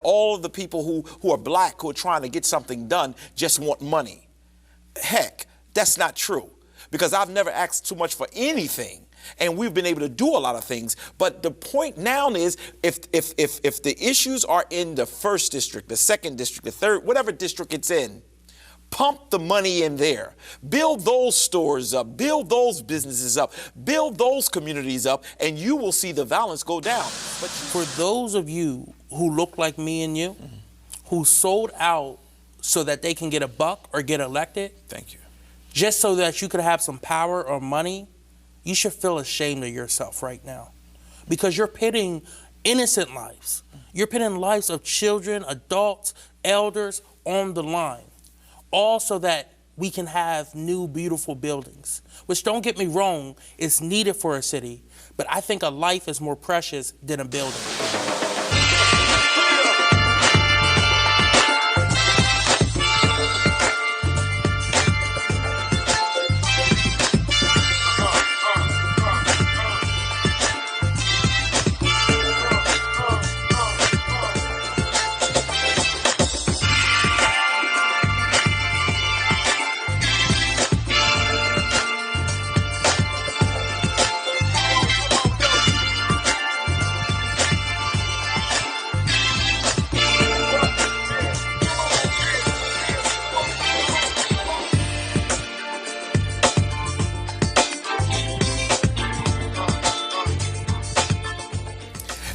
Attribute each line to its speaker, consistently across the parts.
Speaker 1: All of the people who are black, who are trying to get something done, just want money. Heck, that's not true, because I've never asked too much for anything, and we've been able to do a lot of things. But the point now is, if the issues are in the first district, the second district, the third, whatever district it's in, pump the money in there. Build those stores up. Build those businesses up. Build those communities up, and you will see the violence go down. But
Speaker 2: for those of you who look like me and you, who sold out so that they can get a buck or get elected,
Speaker 1: thank you,
Speaker 2: just so that you could have some power or money, you should feel ashamed of yourself right now, because you're pitting innocent lives. You're pitting lives of children, adults, elders on the line, all so that we can have new, beautiful buildings, which, don't get me wrong, is needed for a city, but I think a life is more precious than a building.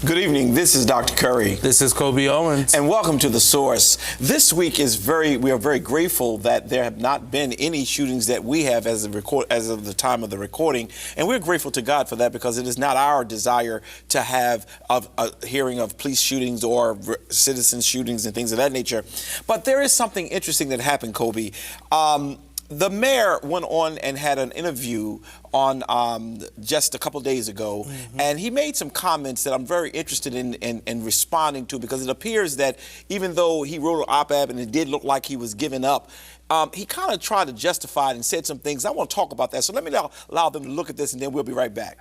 Speaker 1: Good evening. This is Dr. Curry.
Speaker 2: This is Kobe Owens.
Speaker 1: And welcome to The Source. This week we are very grateful that there have not been any shootings that we have as of the time of the recording. And we're grateful to God for that, because it is not our desire to have a hearing of police shootings or citizen shootings and things of that nature. But there is something interesting that happened, Kobe. The mayor went on and had an interview on just a couple days ago, and he made some comments that I'm very interested in responding to, because it appears that even though he wrote an op-ed and it did look like he was giving up, he kind of tried to justify it and said some things. I want to talk about that. So let me allow them to look at this, and then we'll be right back.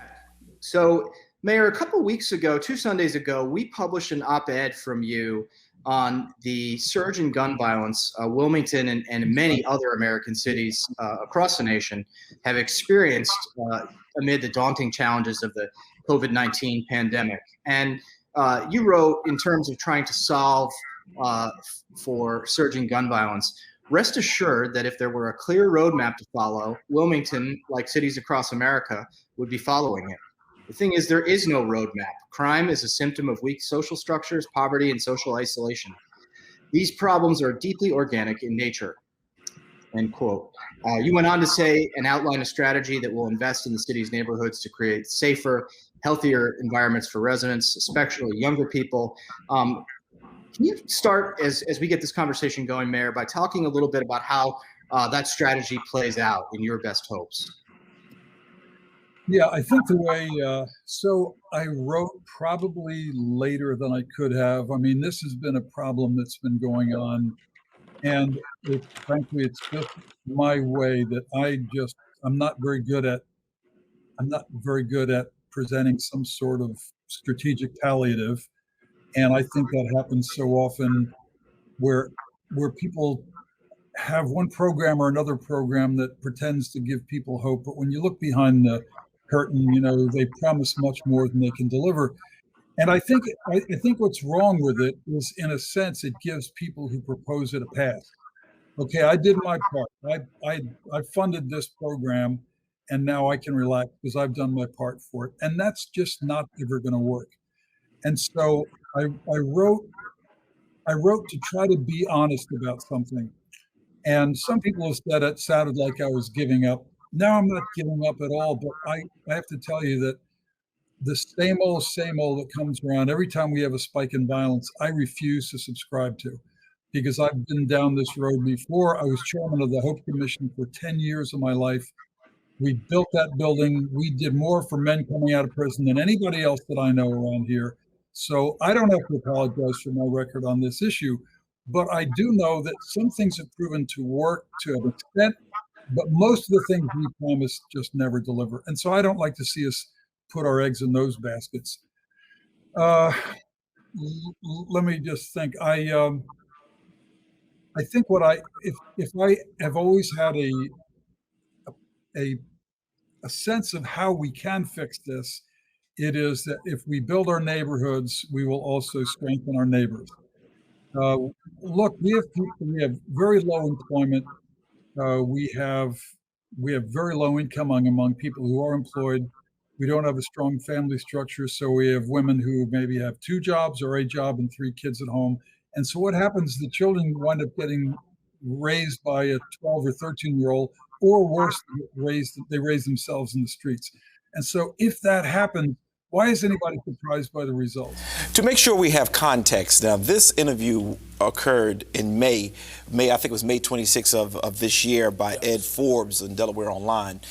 Speaker 3: So, Mayor, a couple weeks ago, 2 Sundays ago, we published an op-ed from you on the surge in gun violence. Wilmington and many other American cities across the nation have experienced amid the daunting challenges of the COVID-19 pandemic. And you wrote, in terms of trying to solve for surging gun violence, rest assured that if there were a clear roadmap to follow, Wilmington, like cities across America, would be following it. The thing is, there is no roadmap. Crime is a symptom of weak social structures, poverty, and social isolation. These problems are deeply organic in nature, end quote. You went on to say and outline a strategy that will invest in the city's neighborhoods to create safer, healthier environments for residents, especially younger people. Can you start, as we get this conversation going, Mayor, by talking a little bit about how that strategy plays out in your best hopes?
Speaker 4: Yeah, I think the way, so I wrote probably later than I could have. I mean, this has been a problem that's been going on, and frankly, it's just my way that I'm not very good at presenting some sort of strategic palliative. And I think that happens so often where people have one program or another program that pretends to give people hope, but when you look behind the curtain, they promise much more than they can deliver. And I think what's wrong with it is, in a sense, it gives people who propose it a pass. Okay, I did my part. I funded this program, and now I can relax because I've done my part for it. And that's just not ever going to work. And so I wrote to try to be honest about something. And some people have said it sounded like I was giving up. Now I'm not giving up at all, but I have to tell you that the same old that comes around every time we have a spike in violence, I refuse to subscribe to, because I've been down this road before. I was chairman of the Hope Commission for 10 years of my life. We built that building. We did more for men coming out of prison than anybody else that I know around here. So I don't have to apologize for my record on this issue, but I do know that some things have proven to work to an extent, but most of the things we promise just never deliver. And so I don't like to see us put our eggs in those baskets. let me just think. I think if I have always had a a sense of how we can fix this, it is that if we build our neighborhoods, we will also strengthen our neighbors. Uh, Look, we have very low employment. Uh, we have we have very low income among people who are employed. We don't have a strong family structure, so we have women who maybe have two jobs or a job and three kids at home. And so what happens? The children wind up getting raised by a 12 or 13-year-old, or worse, they raise themselves in the streets. And so if that happens, why is anybody surprised by the results?
Speaker 1: To make sure we have context, now this interview occurred in May, I think it was May 26th of this year by Ed Forbes in Delaware Online,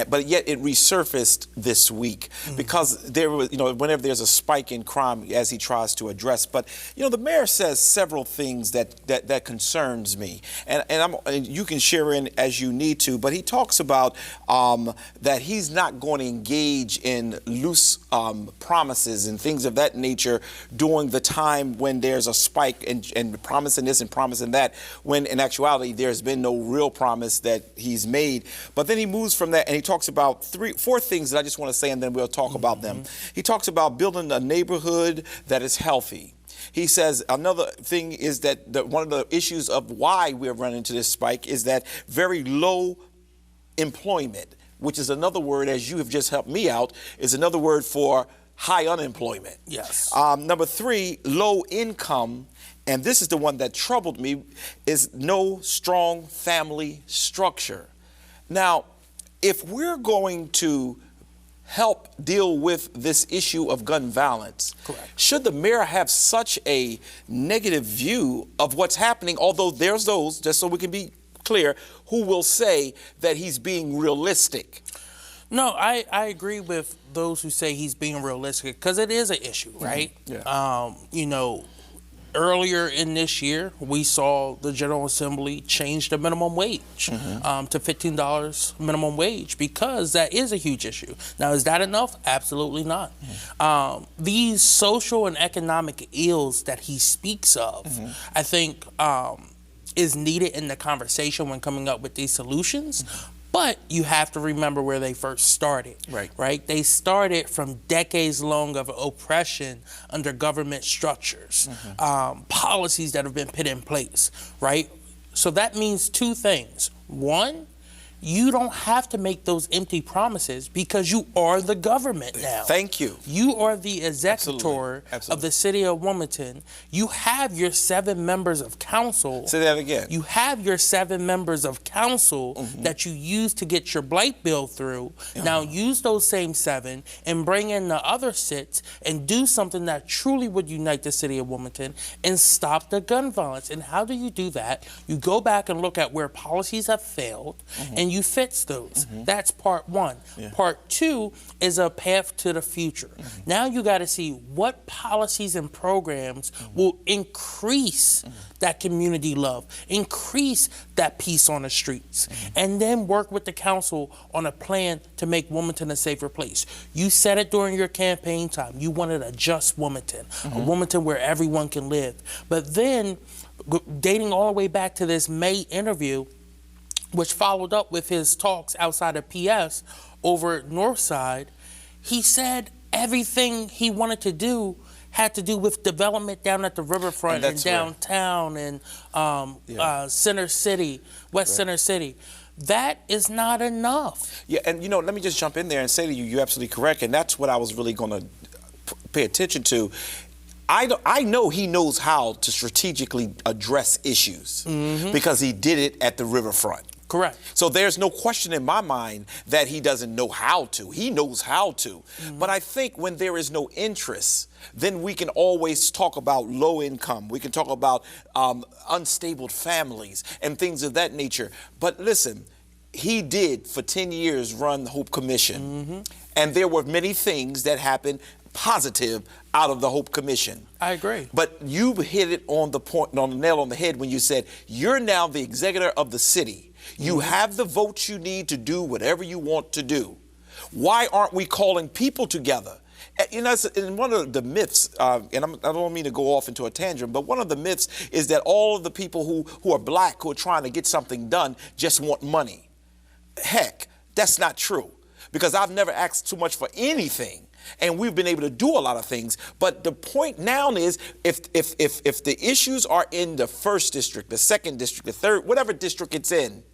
Speaker 1: but yet it resurfaced this week because there was, whenever there's a spike in crime as he tries to address, but the mayor says several things that concerns me, and you can share in as you need to, but he talks about that he's not going to engage in loose promises and things of that nature during the time when there's a spike and promising this and promising that, when in actuality there's been no real promise that he's made. But then he moves from that and he talks about four things that I just want to say, and then we'll talk about them. He talks about building a neighborhood that is healthy. He says another thing is that one of the issues of why we're running into this spike is that very low employment, which is another word, as you have just helped me out, is another word for high unemployment.
Speaker 2: Yes.
Speaker 1: Number three, low income. And this is the one that troubled me, is no strong family structure. Now, if we're going to help deal with this issue of gun violence,
Speaker 2: correct,
Speaker 1: should the mayor have such a negative view of what's happening, although there's those, just so we can be clear, who will say that he's being realistic?
Speaker 2: No, I agree with those who say he's being realistic because it is an issue, right?
Speaker 1: Yeah.
Speaker 2: Earlier in this year, we saw the General Assembly change the minimum wage to $15 minimum wage because that is a huge issue. Now, is that enough? Absolutely not. These social and economic ills that he speaks of, I think, is needed in the conversation when coming up with these solutions. But you have to remember where they first started, right? They started from decades long of oppression under government structures, policies that have been put in place, right? So that means two things. One, you don't have to make those empty promises because you are the government now.
Speaker 1: Thank you.
Speaker 2: You are the executor of the city of Wilmington. You have your 7 members of council.
Speaker 1: Say that again.
Speaker 2: You have your 7 members of council that you use to get your blight bill through. Now use those same 7 and bring in the other 6 and do something that truly would unite the city of Wilmington and stop the gun violence. And how do you do that? You go back and look at where policies have failed and you fix those. That's part 1. Part 2 is a path to the future. Now you got to see what policies and programs will increase that community love, increase that peace on the streets, and then work with the council on a plan to make Wilmington a safer place. You said it during your campaign time. You wanted a just Wilmington, a Wilmington where everyone can live. But then, dating all the way back to this May interview, which followed up with his talks outside of PS over at Northside, he said everything he wanted to do had to do with development down at the riverfront and downtown and Center City, West Center City. That is not enough.
Speaker 1: Yeah, and let me just jump in there and say to you, you're absolutely correct, and that's what I was really going to pay attention to. I know he knows how to strategically address issues because he did it at the riverfront.
Speaker 2: Correct.
Speaker 1: So there's no question in my mind that he doesn't know how to. He knows how to. But I think when there is no interest, then we can always talk about low income. We can talk about unstable families and things of that nature. But listen, he did for 10 years run the Hope Commission. And there were many things that happened positive out of the Hope Commission.
Speaker 2: I agree.
Speaker 1: But you hit it on the point, on the nail on the head when you said you're now the executor of the city. You have the votes you need to do whatever you want to do. Why aren't we calling people together And one of the myths, and I don't mean to go off into a tangent, but one of the myths is that all of the people who are black who are trying to get something done just want money. Heck, that's not true, because I've never asked too much for anything, and we've been able to do a lot of things. But the point now is, if the issues are in the 1st district, the 2nd district, the 3rd, whatever district it's in,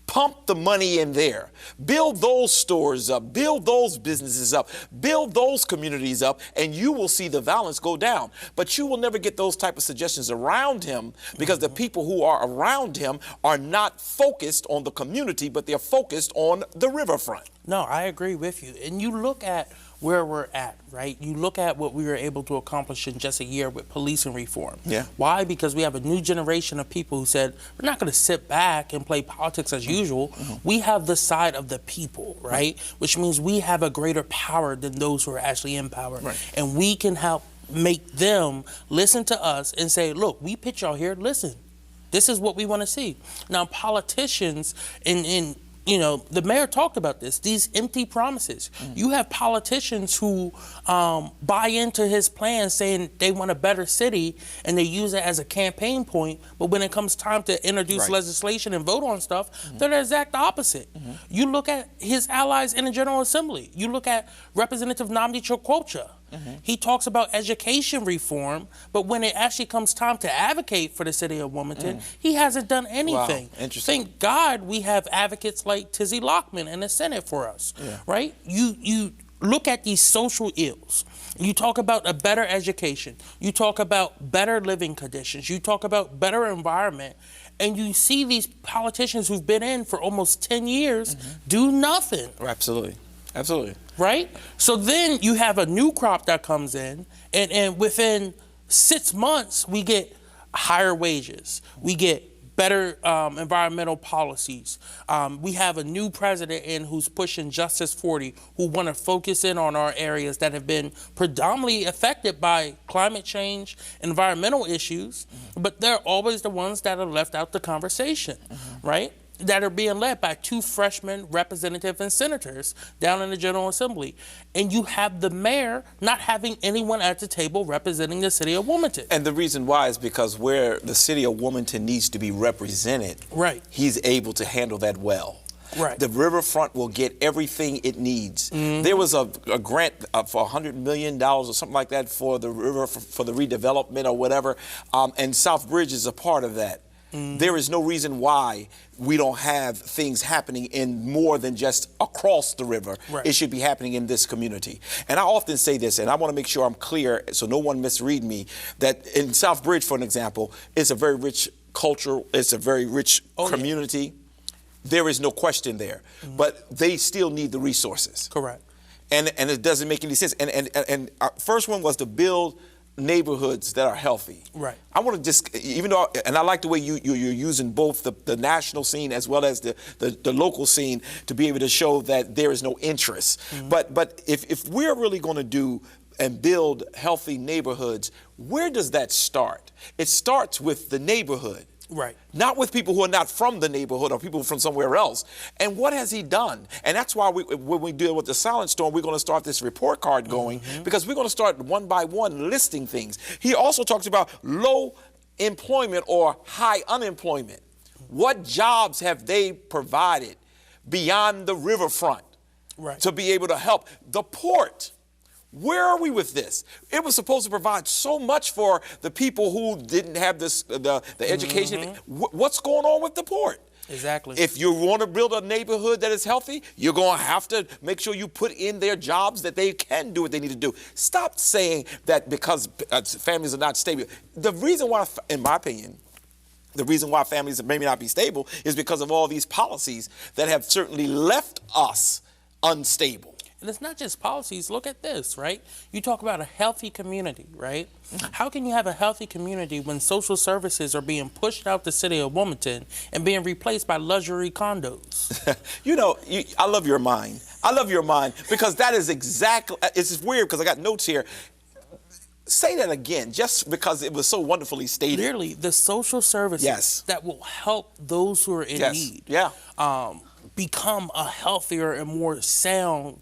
Speaker 1: pump the money in there. Build those stores up. Build those businesses up. Build those communities up, and you will see the violence go down. But you will never get those type of suggestions around him, because the people who are around him are not focused on the community, but they're focused on the riverfront.
Speaker 2: No, I agree with you. And you look at where we're at, right? You look at what we were able to accomplish in just a year with policing reform.
Speaker 1: Yeah.
Speaker 2: Why? Because we have a new generation of people who said, we're not going to sit back and play politics as usual. We have the side of the people, right? Which means we have a greater power than those who are actually in power.
Speaker 1: Right.
Speaker 2: And we can help make them listen to us and say, look, we put y'all here, listen. This is what we want to see. Now, politicians the mayor talked about this, these empty promises. You have politicians who buy into his plan saying they want a better city, and they use it as a campaign point, but when it comes time to introduce legislation and vote on stuff, they're the exact opposite. You look at his allies in the General Assembly. You look at Representative Nnamdi Chokwocha. He talks about education reform, but when it actually comes time to advocate for the city of Wilmington, he hasn't done anything.
Speaker 1: Wow. Interesting.
Speaker 2: Thank God we have advocates like Tizzy Lockman in the Senate for us, right? You look at these social ills. You talk about a better education. You talk about better living conditions. You talk about better environment. And you see these politicians who've been in for almost 10 years do nothing.
Speaker 1: Absolutely. Absolutely.
Speaker 2: Right? So then you have a new crop that comes in, and within 6 months, we get higher wages. We get better environmental policies. We have a new president in who's pushing Justice 40, who want to focus in on our areas that have been predominantly affected by climate change, environmental issues, but they're always the ones that are left out the conversation, right? That are being led by 2 freshman representatives and senators down in the General Assembly. And you have the mayor not having anyone at the table representing the city of Wilmington.
Speaker 1: And the reason why is because where the city of Wilmington needs to be represented, he's able to handle that well.
Speaker 2: Right.
Speaker 1: The riverfront will get everything it needs. There was a grant for $100 million or something like that for the river, for the redevelopment or whatever, and Southbridge is a part of that. There is no reason why we don't have things happening in more than just across the river. It should be happening in this community. And I often say this, and I want to make sure I'm clear so no one misread me, that in Southbridge, for an example, it's a very rich culture, it's a very rich community. There is no question there. But they still need the resources.
Speaker 2: Correct.
Speaker 1: And it doesn't make any sense. And our first one was to build neighborhoods that are healthy.
Speaker 2: Right.
Speaker 1: I want to just, even though, and I like the way you're using both the national scene as well as the local scene to be able to show that there is no interest. But if we're really going to do and build healthy neighborhoods, where does that start? It starts with the neighborhood.
Speaker 2: Right.
Speaker 1: Not with people who are not from the neighborhood or people from somewhere else. And what has he done? And that's why when we deal with the silent storm, we're going to start this report card going because we're going to start one by one listing things. He also talks about low employment or high unemployment. What jobs have they provided beyond the riverfront to be able to help? The port. Where are we with this? It was supposed to provide so much for the people who didn't have this, the education. What's going on with the port?
Speaker 2: Exactly.
Speaker 1: If you want to build a neighborhood that is healthy, you're going to have to make sure you put in their jobs that they can do what they need to do. Stop saying that because families are not stable. The reason why, in my opinion, the reason why families may not be stable is because of all these policies that have certainly left us unstable.
Speaker 2: And it's not just policies. Look at this, right? You talk about a healthy community, right? How can you have a healthy community when social services are being pushed out the city of Wilmington and being replaced by luxury condos?
Speaker 1: I love your mind. I love your mind because that is exactly, it's weird because I got notes here. Say that again, just because it was so wonderfully stated.
Speaker 2: Clearly, the social services that will help those who are in need. become a healthier and more sound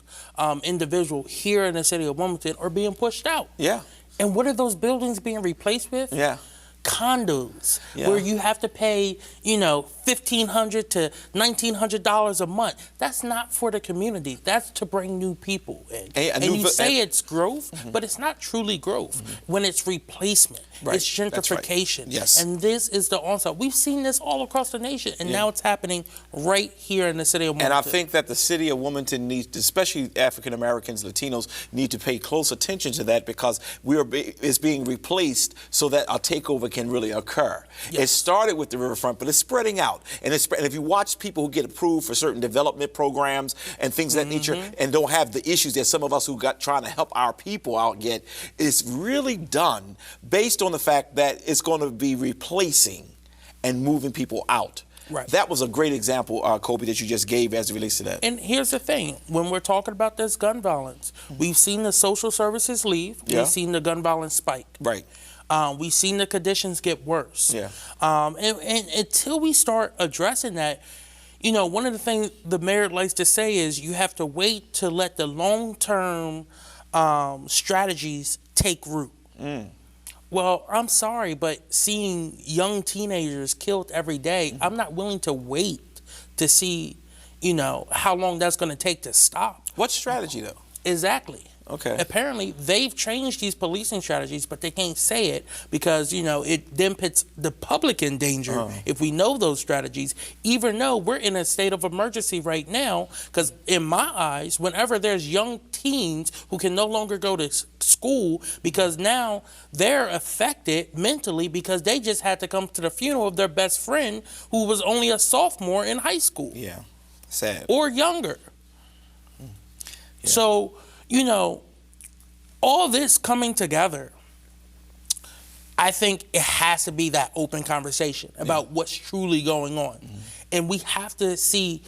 Speaker 2: individual here in the city of Wilmington are being pushed out.
Speaker 1: Yeah.
Speaker 2: And what are those buildings being replaced with?
Speaker 1: Yeah.
Speaker 2: Condos,
Speaker 1: Yeah.
Speaker 2: where you have to pay, $1,500 to $1,900 a month. That's not for the community. That's to bring new people in. And you say it's growth, but it's not truly growth when it's replacement.
Speaker 1: Right.
Speaker 2: It's
Speaker 1: That's right.
Speaker 2: gentrification.
Speaker 1: Yes.
Speaker 2: And this is the onslaught. We've seen this all across the nation, and now it's happening right here in the city of Wilmington.
Speaker 1: And I think that the city of Wilmington needs, especially African Americans, Latinos, need to pay close attention to that, because it's being replaced so that a takeover can really occur.
Speaker 2: Yes.
Speaker 1: It started with the riverfront, but it's spreading out. And if you watch people who get approved for certain development programs and things of that nature, and don't have the issues that some of us who got trying to help our people out get, it's really done based on the fact that it's going to be replacing and moving people out.
Speaker 2: Right.
Speaker 1: That was a great example, Kobe, that you just gave as it relates to that.
Speaker 2: And here's the thing. When we're talking about this gun violence, we've seen the social services leave.
Speaker 1: Yeah.
Speaker 2: We've seen the gun violence spike.
Speaker 1: Right.
Speaker 2: We've seen the conditions get worse.
Speaker 1: Yeah.
Speaker 2: And until we start addressing that, one of the things the mayor likes to say is you have to wait to let the long-term strategies take root. Well, I'm sorry, but seeing young teenagers killed every day, I'm not willing to wait to see, how long that's going to take to stop.
Speaker 1: What strategy, though?
Speaker 2: Exactly.
Speaker 1: Okay.
Speaker 2: Apparently, they've changed these policing strategies, but they can't say it because, it then puts the public in danger if we know those strategies, even though we're in a state of emergency right now. Because in my eyes, whenever there's young teens who can no longer go to school because now they're affected mentally because they just had to come to the funeral of their best friend who was only a sophomore in high school.
Speaker 1: Yeah. Sad.
Speaker 2: Or younger. Yeah. So, all this coming together, I think it has to be that open conversation about what's truly going on. And we have to see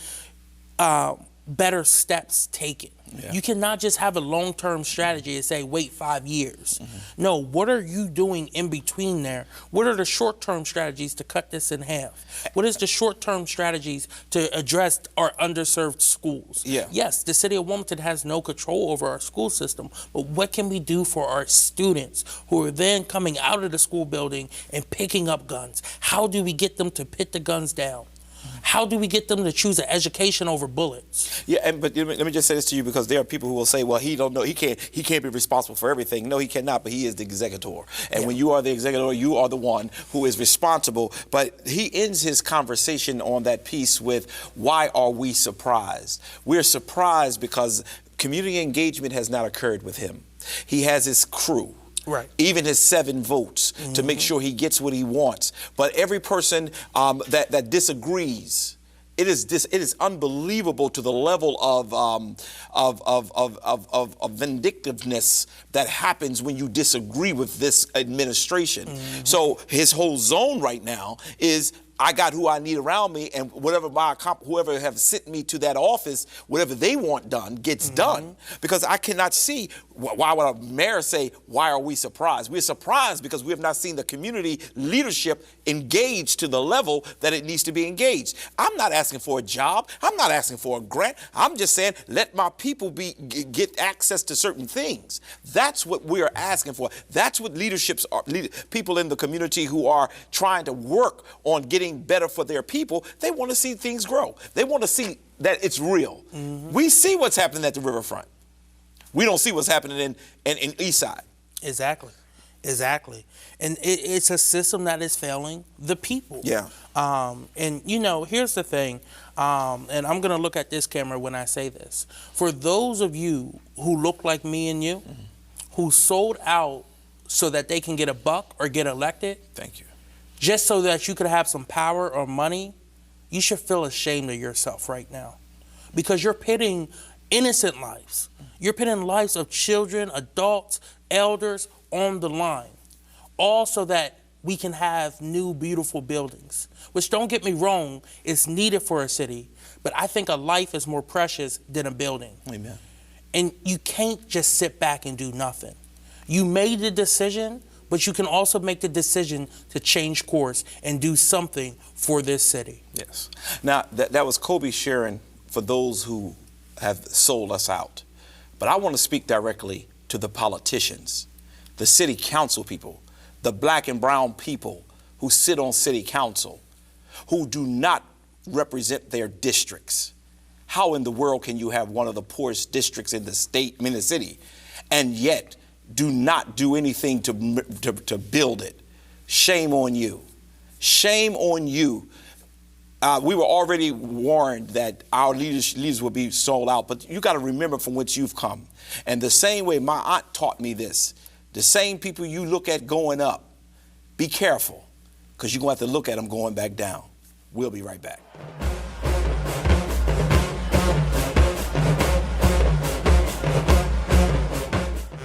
Speaker 2: better steps taken. Yeah. You cannot just have a long-term strategy and say, wait 5 years. No, what are you doing in between there? What are the short-term strategies to cut this in half? What is the short-term strategies to address our underserved schools?
Speaker 1: Yeah.
Speaker 2: Yes, the city of Wilmington has no control over our school system, but what can we do for our students who are then coming out of the school building and picking up guns? How do we get them to put the guns down? How do we get them to choose an education over bullets?
Speaker 1: Yeah, but let me just say this to you, because there are people who will say, well, he don't know, he can't be responsible for everything. No, he cannot, but he is the executor. And when you are the executor, you are the one who is responsible. But he ends his conversation on that piece with, why are we surprised? We're surprised because community engagement has not occurred with him. He has his crew.
Speaker 2: Right.
Speaker 1: Even his 7 votes to make sure he gets what he wants. But every person that disagrees, it is unbelievable to the level of vindictiveness that happens when you disagree with this administration. So his whole zone right now is, I got who I need around me, and whoever have sent me to that office, whatever they want done gets done. Because I cannot see, why would a mayor say, why are we surprised? We're surprised because we have not seen the community leadership engaged to the level that it needs to be engaged. I'm not asking for a job. I'm not asking for a grant. I'm just saying, let my people get access to certain things. That's what we are asking for. That's what leaderships are. People in the community who are trying to work on getting better for their people, they want to see things grow. They want to see that it's real. We see what's happening at the riverfront. We don't see what's happening in East Side.
Speaker 2: Exactly. And it's a system that is failing the people.
Speaker 1: Yeah.
Speaker 2: And here's the thing, and I'm going to look at this camera when I say this. For those of you who look like me and you, who sold out so that they can get a buck or get elected.
Speaker 1: Thank you.
Speaker 2: Just so that you could have some power or money, you should feel ashamed of yourself right now. Because you're pitting innocent lives. You're pitting lives of children, adults, elders on the line. All so that we can have new, beautiful buildings. Which, don't get me wrong, is needed for a city. But I think a life is more precious than a building.
Speaker 1: Amen.
Speaker 2: And you can't just sit back and do nothing. You made the decision, but you can also make the decision to change course and do something for this city.
Speaker 1: Yes. Now, that was Kobe sharing for those who have sold us out. But I want to speak directly to the politicians, the city council people, the black and brown people who sit on city council, who do not represent their districts. How in the world can you have one of the poorest districts in the state, in the city, and yet do not do anything to build it? Shame on you. Shame on you. We were already warned that our leaders will be sold out, but you got to remember from which you've come. And the same way my aunt taught me this, the same people you look at going up, be careful, because you're going to have to look at them going back down. We'll be right back.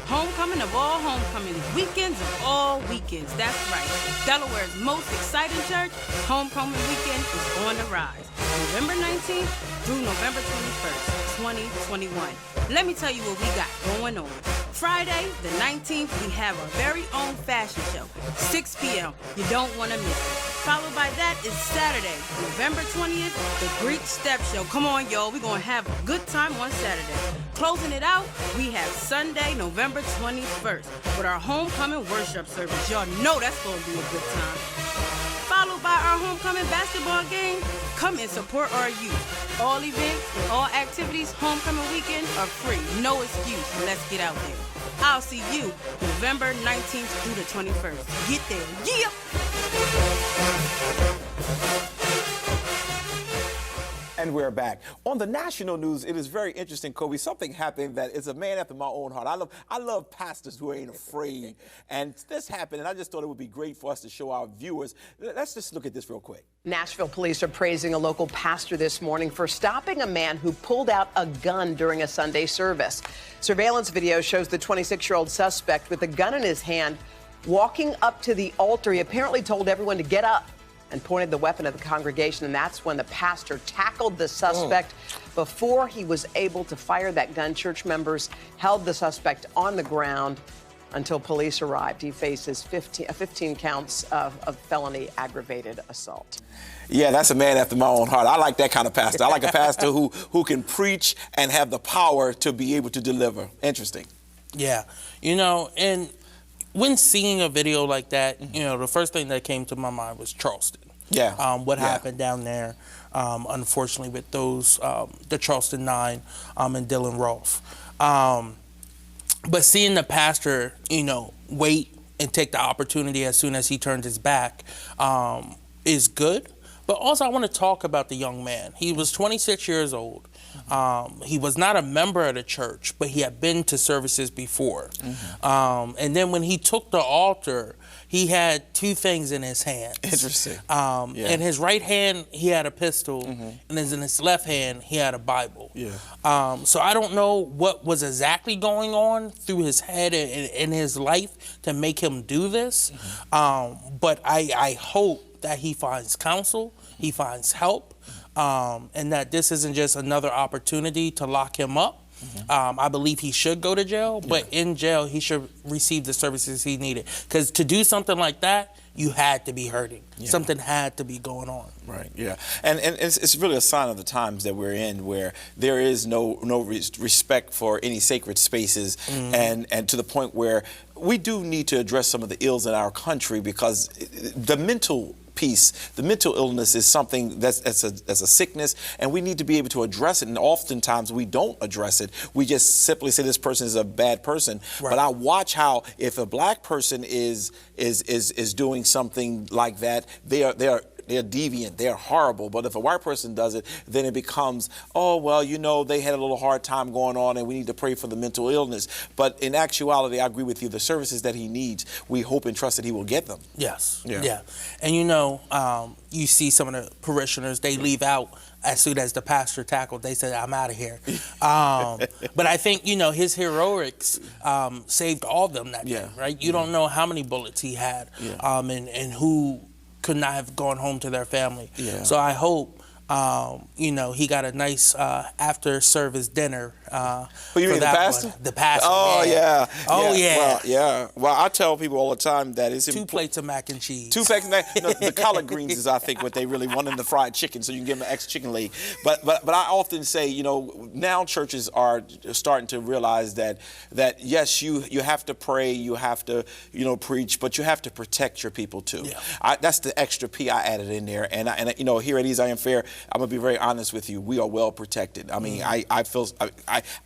Speaker 5: Homecoming of all homecomings, weekends of all weekends. That's right. Delaware's most exciting church, Homecoming Weekend, is on the rise. November 19th through November 21st, 2021. Let me tell you what we got going on. Friday, the 19th, we have our very own fashion show, 6 p.m. You don't want to miss it. Followed by that is Saturday, November 20th, the Greek Step Show. Come on, y'all. We're going to have a good time on Saturday. Closing it out, we have Sunday, November 21st, with our homecoming worship service. Y'all know that's going to be a good time. Followed by our homecoming basketball game. Come and support our youth. All events and all activities homecoming weekend are free. No excuse. Let's get out there. I'll see you November 19th through the 21st. Get there. Yeah!
Speaker 1: And we're back. On the national news, it is very interesting, Kobe. Something happened that is a man after my own heart. I love pastors who ain't afraid. And this happened, and I just thought it would be great for us to show our viewers. Let's just look at this real quick.
Speaker 6: Nashville police are praising a local pastor this morning for stopping a man who pulled out a gun during a Sunday service. Surveillance video shows the 26-year-old suspect with a gun in his hand walking up to the altar. He apparently told everyone to get up and pointed the weapon at the congregation, and that's when the pastor tackled the suspect. Before he was able to fire that gun, church members held the suspect on the ground until police arrived. He faces 15 counts of felony aggravated assault.
Speaker 1: Yeah, that's a man after my own heart. I like that kind of pastor. I like a pastor who can preach and have the power to be able to deliver. Interesting.
Speaker 2: Yeah, you know, and when seeing a video like that, you know, the first thing that came to my mind was Charleston.
Speaker 1: Yeah.
Speaker 2: What happened down there, unfortunately, with those, the Charleston 9 and Dylan Rolfe. But seeing the pastor, you know, wait and take the opportunity as soon as he turned his back is good. But also I want to talk about the young man. He was 26 years old. He was not a member of the church, but he had been to services before. And then when he took the altar, he had two things in his hands.
Speaker 1: Interesting.
Speaker 2: In his right hand, he had a pistol, and in his left hand, he had a Bible. So I don't know what was exactly going on through his head and in his life to make him do this, but I hope that he finds counsel, he finds help, and that this isn't just another opportunity to lock him up. I believe he should go to jail, but in jail, he should receive the services he needed. Because to do something like that, you had to be hurting. Something had to be going on.
Speaker 1: Right, yeah. And it's really a sign of the times that we're in, where there is no respect for any sacred spaces, and to the point where we do need to address some of the ills in our country, because the mental piece, the mental illness is something that's a sickness, and we need to be able to address it. And oftentimes we don't address it. We just simply say this person is a bad person.
Speaker 2: Right.
Speaker 1: But I watch how, if a black person is doing something like that, they're deviant, they're horrible. But if a white person does it, then it becomes, oh, well, you know, they had a little hard time going on and we need to pray for the mental illness. But in actuality, I agree with you. The services that he needs, we hope and trust that he will get them.
Speaker 2: Yes. Yeah. And you know, you see some of the parishioners, they leave out as soon as the pastor tackled. They said, I'm out of here. But I think, you know, his heroics saved all of them that day, right? You don't know how many bullets he had, and who could not have gone home to their family. So I hope He got a nice after-service dinner.
Speaker 1: Who you
Speaker 2: for
Speaker 1: mean, the
Speaker 2: that
Speaker 1: pastor?
Speaker 2: one. The pastor.
Speaker 1: Oh, yeah.
Speaker 2: Oh, yeah.
Speaker 1: Well, yeah. Well, I tell people all the time that it's
Speaker 2: 2 plates of mac and cheese.
Speaker 1: 2 plates of mac. No, the collard greens is, I think, what they really want in the fried chicken, so you can give them an extra chicken leg. But I often say, now churches are starting to realize that yes, you have to pray, you have to, preach, but you have to protect your people too. Yeah. That's the extra P I added in there. And here at Ease I Am Fair, I'm gonna be very honest with you. We are well protected. I mean, I feel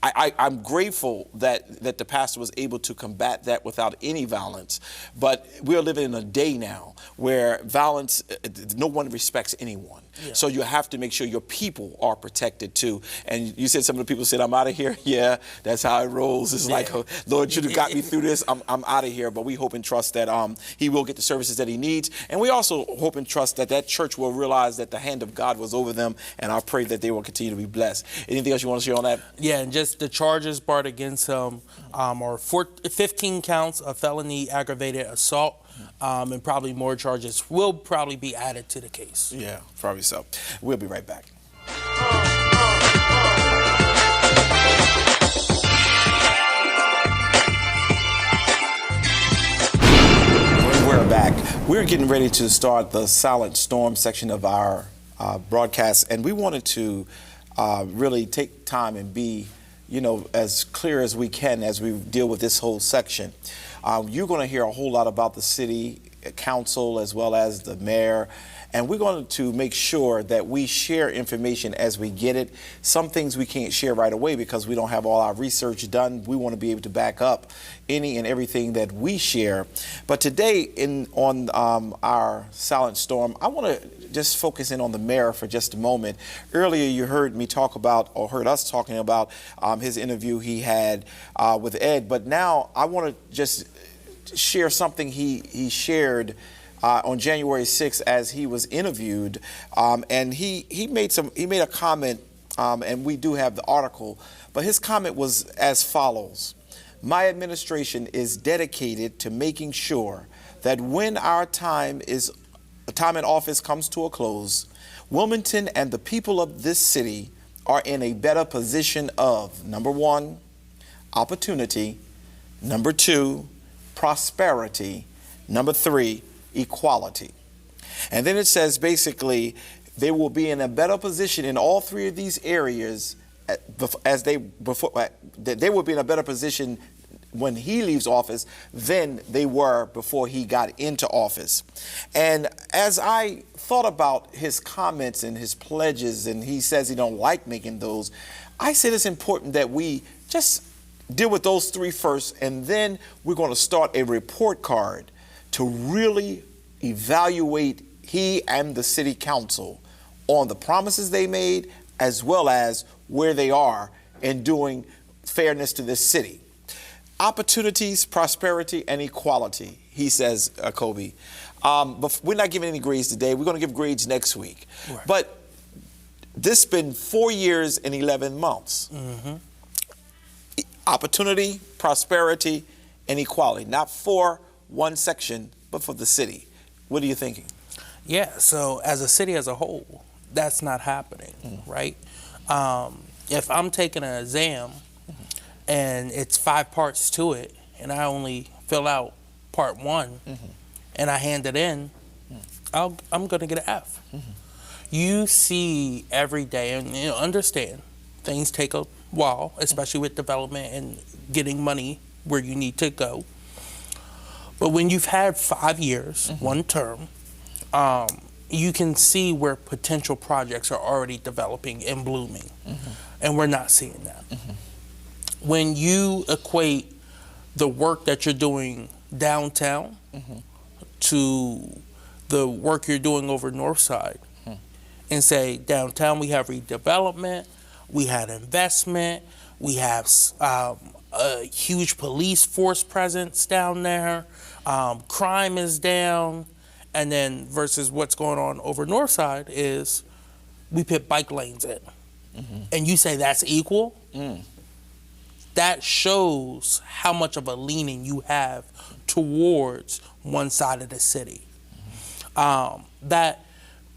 Speaker 1: I'm grateful that the pastor was able to combat that without any violence. But we are living in a day now where violence, no one respects anyone. Yeah. So you have to make sure your people are protected too. And you said some of the people said, I'm out of here. Yeah, that's how it rolls. It's like, oh, Lord, you have got me through this. I'm out of here. But we hope and trust that he will get the services that he needs. And we also hope and trust that church will realize that the hand of God was over them. And I pray that they will continue to be blessed. Anything else you want to share on that?
Speaker 2: Yeah, and just the charges brought against him are 15 counts of felony aggravated assault. And probably more charges will probably be added to the case.
Speaker 1: Yeah, probably so. We'll be right back. We're back. We're getting ready to start the Silent Storm section of our broadcast, and we wanted to really take time and be, as clear as we can as we deal with this whole section. You're going to hear a whole lot about the city council as well as the mayor, and we're going to make sure that we share information as we get it. Some things we can't share right away because we don't have all our research done. We want to be able to back up any and everything that we share. But today on our Silent Storm, I want to just focus in on the mayor for just a moment. Earlier you heard us talking about his interview he had with Ed, but now I want to just share something he shared on January 6th as he was interviewed, and he made a comment, and we do have the article, but his comment was as follows: "My administration is dedicated to making sure that when our time in office comes to a close, Wilmington and the people of this city are in a better position of, number 1, opportunity, number 2, prosperity, number 3, equality." And then it says basically they will be in a better position in all 3 of these areas they will be in a better position when he leaves office than they were before he got into office. And as I thought about his comments and his pledges, and he says he don't like making those, I said it's important that we just deal with those 3 first, and then we're going to start a report card to really evaluate he and the city council on the promises they made as well as where they are in doing fairness to this city. Opportunities, prosperity, and equality, he says, Kobe. But we're not giving any grades today. We're going to give grades next week. Right. But this has been 4 years and 11 months. Mm-hmm. Opportunity, prosperity, and equality. Not for one section, but for the city. What are you thinking?
Speaker 2: Yeah, so as a city as a whole, that's not happening, right? If I'm taking an exam and it's 5 parts to it, and I only fill out part 1, and I hand it in, I'm going to get an F. You see every day, and understand, things take a while, especially with development and getting money where you need to go. But when you've had 5 years, 1 term, you can see where potential projects are already developing and blooming, and we're not seeing that. When you equate the work that you're doing downtown to the work you're doing over North Side, and say downtown we have redevelopment, we had investment, we have a huge police force presence down there, crime is down, and then versus what's going on over North Side is we put bike lanes in. And you say that's equal? That shows how much of a leaning you have towards one side of the city. That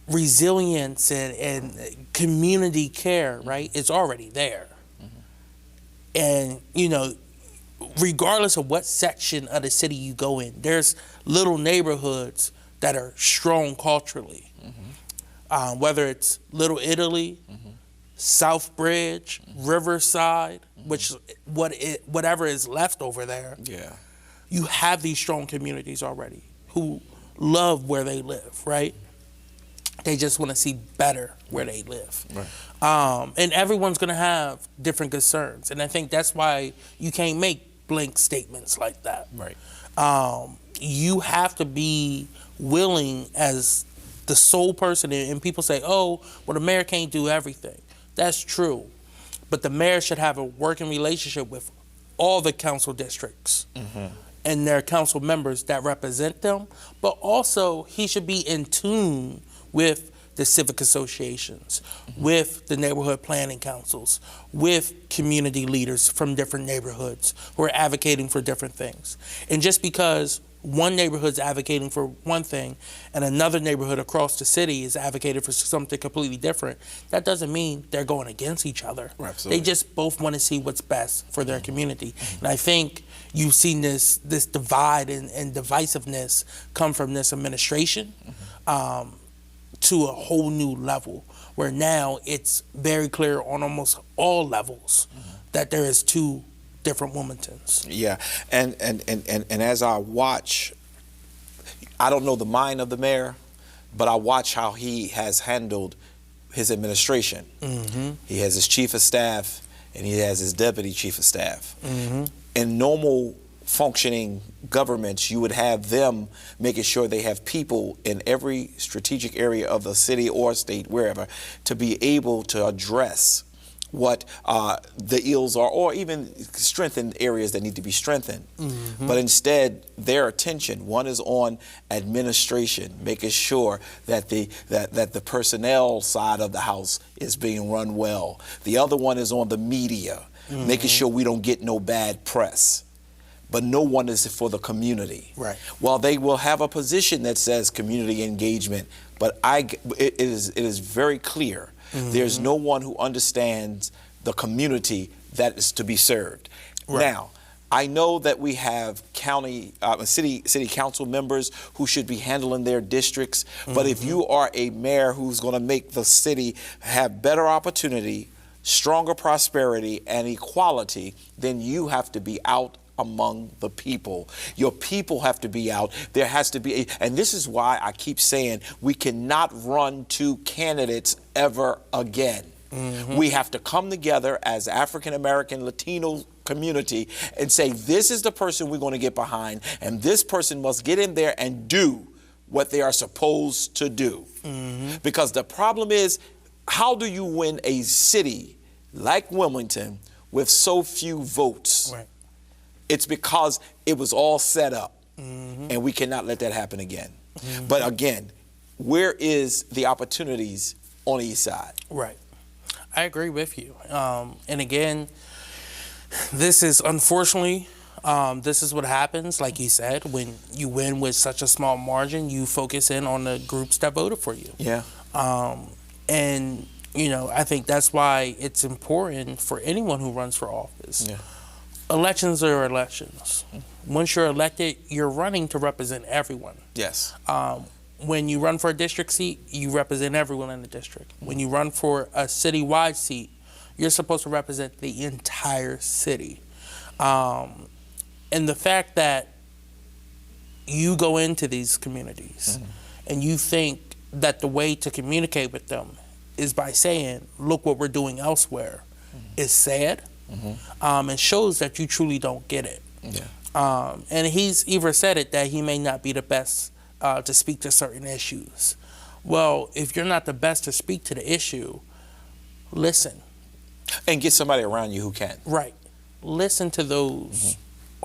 Speaker 2: resilience and community care, right? It's already there. And, you know, regardless of what section of the city you go in, there's little neighborhoods that are strong culturally. Whether it's Little Italy, South Bridge, Riverside, which whatever is left over there.
Speaker 1: Yeah.
Speaker 2: You have these strong communities already who love where they live, right? They just want to see better where they live.
Speaker 1: Right.
Speaker 2: And everyone's going to have different concerns. And I think that's why you can't make blank statements like that.
Speaker 1: Right.
Speaker 2: You have to be willing as the sole person, and people say, oh, well, the mayor can't do everything. That's true. But the mayor should have a working relationship with all the council districts and their council members that represent them. But also, he should be in tune with the civic associations, with the neighborhood planning councils, with community leaders from different neighborhoods who are advocating for different things. And just because one neighborhood's advocating for one thing and another neighborhood across the city is advocating for something completely different, that doesn't mean they're going against each other.
Speaker 1: Absolutely.
Speaker 2: They just both want to see what's best for their community. And I think you've seen this divide and divisiveness come from this administration to a whole new level, where now it's very clear on almost all levels that there is two different Wilmingtons.
Speaker 1: Yeah, and as I watch, I don't know the mind of the mayor, but I watch how he has handled his administration. He has his chief of staff and he has his deputy chief of staff. In normal functioning governments, you would have them making sure they have people in every strategic area of the city or state, wherever, to be able to address what the ills are, or even strengthen areas that need to be strengthened. But instead, their attention, one is on administration, making sure that the personnel side of the house is being run well. The other one is on the media, making sure we don't get no bad press. But no one is for the community.
Speaker 2: Right.
Speaker 1: While they will have a position that says community engagement, but it is very clear. There's no one who understands the community that is to be served.
Speaker 2: Right.
Speaker 1: Now, I know that we have city council members who should be handling their districts, but if you are a mayor who's going to make the city have better opportunity, stronger prosperity, and equality, then you have to be out among the people. Your people have to be out. There has to be, and this is why I keep saying we cannot run two candidates ever again. We have to come together as African American, Latino community and say, this is the person we're going to get behind, and this person must get in there and do what they are supposed to do. Because the problem is, how do you win a city like Wilmington with so few votes?
Speaker 2: Right.
Speaker 1: It's because it was all set up, and we cannot let that happen again. But again, where is the opportunities on the east side?
Speaker 2: Right. I agree with you. And again, this is unfortunately, this is what happens, like you said, when you win with such a small margin, you focus in on the groups that voted for you.
Speaker 1: Yeah.
Speaker 2: And, you know, I think that's why it's important for anyone who runs for office.
Speaker 1: Yeah.
Speaker 2: Elections are elections. Once you're elected, you're running to represent everyone.
Speaker 1: Yes.
Speaker 2: When you run for a district seat, you represent everyone in the district. When you run for a citywide seat, you're supposed to represent the entire city. And the fact that you go into these communities and you think that the way to communicate with them is by saying, look what we're doing elsewhere, is sad. And shows that you truly don't get it.
Speaker 1: Yeah.
Speaker 2: And he's even said it that he may not be the best to speak to certain issues. Well, if you're not the best to speak to the issue, listen.
Speaker 1: And get somebody around you who can.
Speaker 2: Right. Listen to those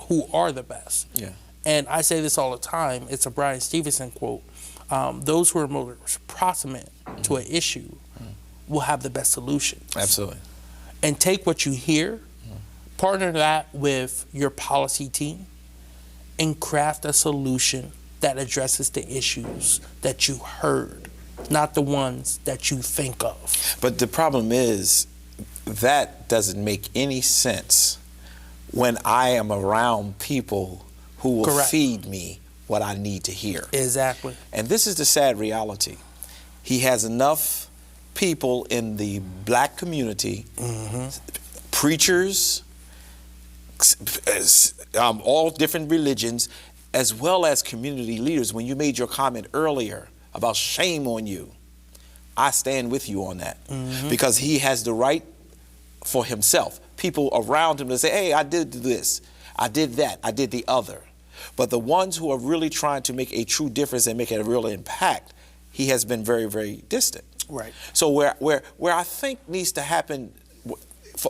Speaker 2: who are the best.
Speaker 1: Yeah.
Speaker 2: And I say this all the time. It's a Brian Stevenson quote. Those who are most proximate to an issue will have the best solutions.
Speaker 1: Absolutely.
Speaker 2: And take what you hear, partner that with your policy team, and craft a solution that addresses the issues that you heard not the ones that you think of.
Speaker 1: But the problem is that doesn't make any sense when I am around people who will
Speaker 2: Correct.
Speaker 1: feed me what I need to hear.
Speaker 2: Exactly.
Speaker 1: And this is the sad reality. He has enough people in the black community, preachers, all different religions, as well as community leaders. When you made your comment earlier about shame on you, I stand with you on that, because he has the right for himself, people around him to say, hey, I did this, I did that, I did the other. But the ones who are really trying to make a true difference and make a real impact, he has been very, very distant.
Speaker 2: Right.
Speaker 1: So where I think needs to happen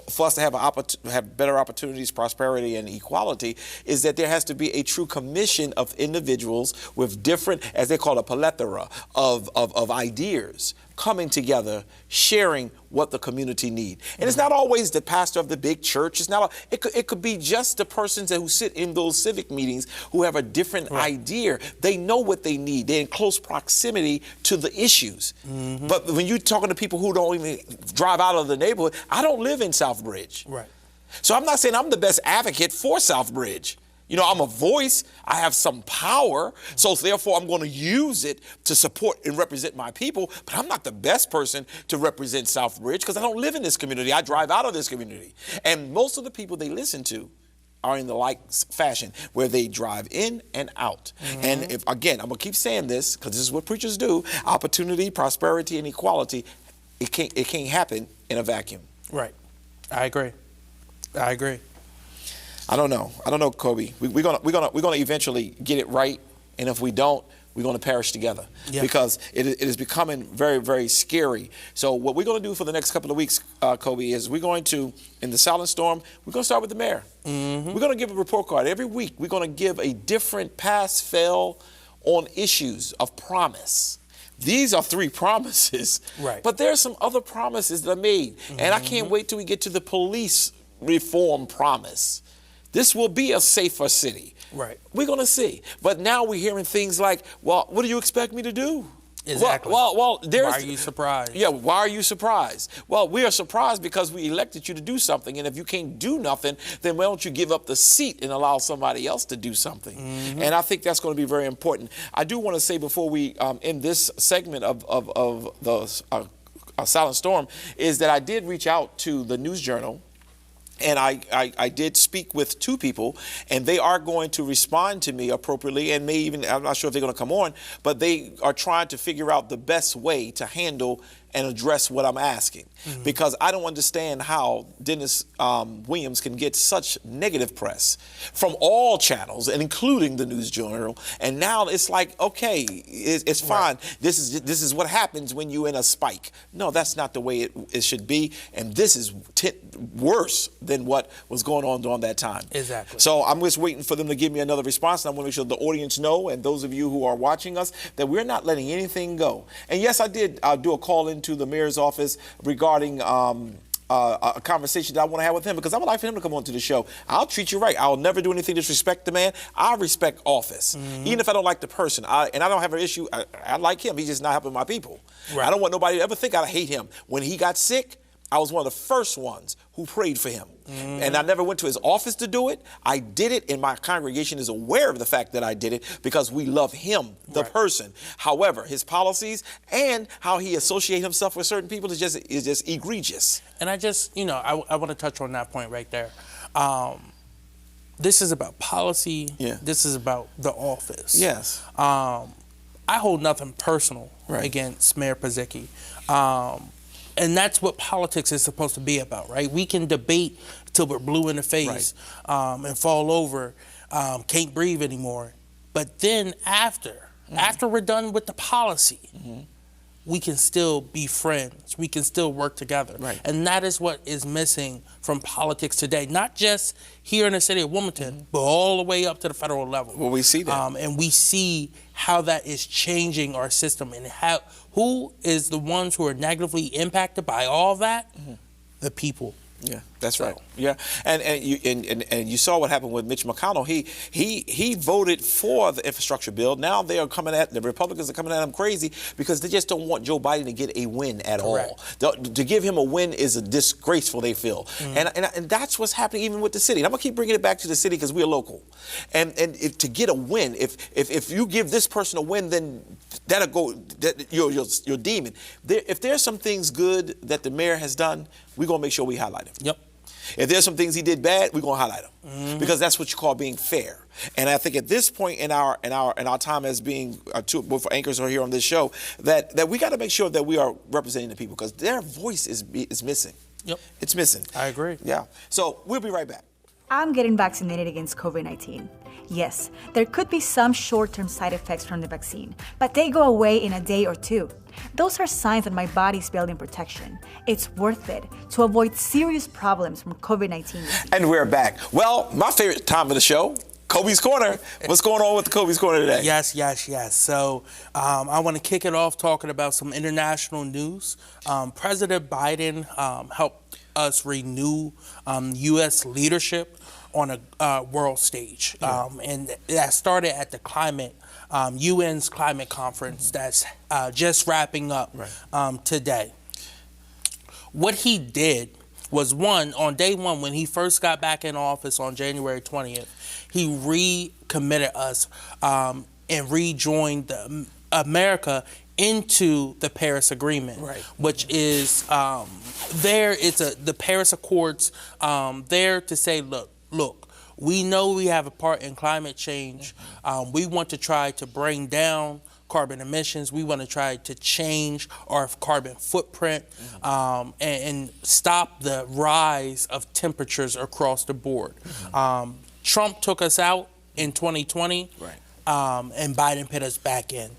Speaker 1: for us to have better opportunities, prosperity, and equality, is that there has to be a true commission of individuals with different, as they call it, a plethora of ideas coming together, sharing what the community need. And it's not always the pastor of the big church. It's not. It could be just the persons who sit in those civic meetings who have a different idea. They know what they need. They're in close proximity to the issues. But when you're talking to people who don't even drive out of the neighborhood, I don't live in Southbridge.
Speaker 2: Right.
Speaker 1: So I'm not saying I'm the best advocate for Southbridge. You know, I'm a voice, I have some power, so therefore I'm going to use it to support and represent my people, but I'm not the best person to represent Southbridge because I don't live in this community. I drive out of this community. And most of the people they listen to are in the like fashion, where they drive in and out. And if, again, I'm going to keep saying this because this is what preachers do, opportunity, prosperity, and equality, it can't happen in a vacuum.
Speaker 2: Right. I agree.
Speaker 1: I don't know, Kobe. We're gonna eventually get it right, and if we don't, we're gonna perish together because it is becoming very, very scary. So what we're gonna do for the next couple of weeks, Kobe, is we're going to, in the silent storm, we're gonna start with the mayor. We're gonna give a report card every week. We're gonna give a different pass-fail on issues of promise. These are 3 promises,
Speaker 2: right?
Speaker 1: But there's some other promises that are made, and I can't wait till we get to the police reform promise. This will be a safer city.
Speaker 2: Right.
Speaker 1: We're going to see. But now we're hearing things like, well, what do you expect me to do?
Speaker 2: Exactly.
Speaker 1: Well,
Speaker 2: why are you surprised?
Speaker 1: Yeah, why are you surprised? Well, we are surprised because we elected you to do something, and if you can't do nothing, then why don't you give up the seat and allow somebody else to do something? And I think that's going to be very important. I do want to say before we end this segment of the Silent Storm is that I did reach out to the News Journal. And I did speak with 2 people, and they are going to respond to me appropriately, and may even, I'm not sure if they're going to come on, but they are trying to figure out the best way to handle and address what I'm asking. Because I don't understand how Dennis Williams can get such negative press from all channels, and including the News Journal. And now it's like, okay, it's fine. This is what happens when you're in a spike. No, that's not the way it should be. And this is worse than what was going on during that time.
Speaker 2: Exactly.
Speaker 1: So I'm just waiting for them to give me another response. And I want to make sure the audience know, and those of you who are watching us, that we're not letting anything go. And yes, I did do a call into the mayor's office regarding a conversation that I want to have with him, because I would like for him to come on to the show. I'll treat you right. I'll never do anything to disrespect the man. I respect office, even if I don't like the person. And I don't have an issue. I like him. He's just not helping my people. Right. I don't want nobody to ever think I hate him. When he got sick, I was one of the first ones who prayed for him. And I never went to his office to do it. I did it, and my congregation is aware of the fact that I did it because we love him, the person. However, his policies and how he associates himself with certain people is just egregious.
Speaker 2: And I just, I want to touch on that point right there. This is about policy. Yeah. This is about the office.
Speaker 1: Yes.
Speaker 2: I hold nothing personal against Mayor Pazicki. And that's what politics is supposed to be about, right? We can debate till we're blue in the face and fall over, can't breathe anymore. But then after we're done with the policy, we can still be friends. We can still work together. Right. And that is what is missing from politics today, not just here in the city of Wilmington, but all the way up to the federal level.
Speaker 1: Well, we see that.
Speaker 2: And we see how that is changing our system, and who is the ones who are negatively impacted by all that? The people.
Speaker 1: Yeah, that's right. Yeah, and you saw what happened with Mitch McConnell. He voted for the infrastructure bill. Now the Republicans are coming at him crazy because they just don't want Joe Biden to get a win at all. To give him a win is disgraceful, they feel, and that's what's happening even with the city. And I'm gonna keep bringing it back to the city because we're local, and to get a win, if you give this person a win, then that'll go. You're demon. If there's some things good that the mayor has done, we're gonna make sure we highlight him.
Speaker 2: Yep.
Speaker 1: If there's some things he did bad, we're gonna highlight him because that's what you call being fair. And I think at this point in our time as being both anchors are here on this show, that we got to make sure that we are representing the people because their voice is missing.
Speaker 2: Yep.
Speaker 1: It's missing.
Speaker 2: I agree.
Speaker 1: Yeah. So we'll be right back.
Speaker 7: I'm getting vaccinated against COVID-19. Yes, there could be some short-term side effects from the vaccine, but they go away in a day or two. Those are signs that my body's building protection. It's worth it to avoid serious problems from COVID-19 disease.
Speaker 1: And we're back. Well, my favorite time of the show, Kobe's Corner. What's going on with the Kobe's Corner today?
Speaker 2: Yes. So I want to kick it off talking about some international news. President Biden helped us renew U.S. leadership on a world stage. And that started at the UN's climate conference that's just wrapping up today. What he did was on day one, when he first got back in office on January 20th, he recommitted us and rejoined America into the Paris Agreement, which is the Paris Accords there to say, look, we know we have a part in climate change. We want to try to bring down carbon emissions. We want to try to change our carbon footprint and stop the rise of temperatures across the board. Trump took us out in 2020. And Biden put us back in.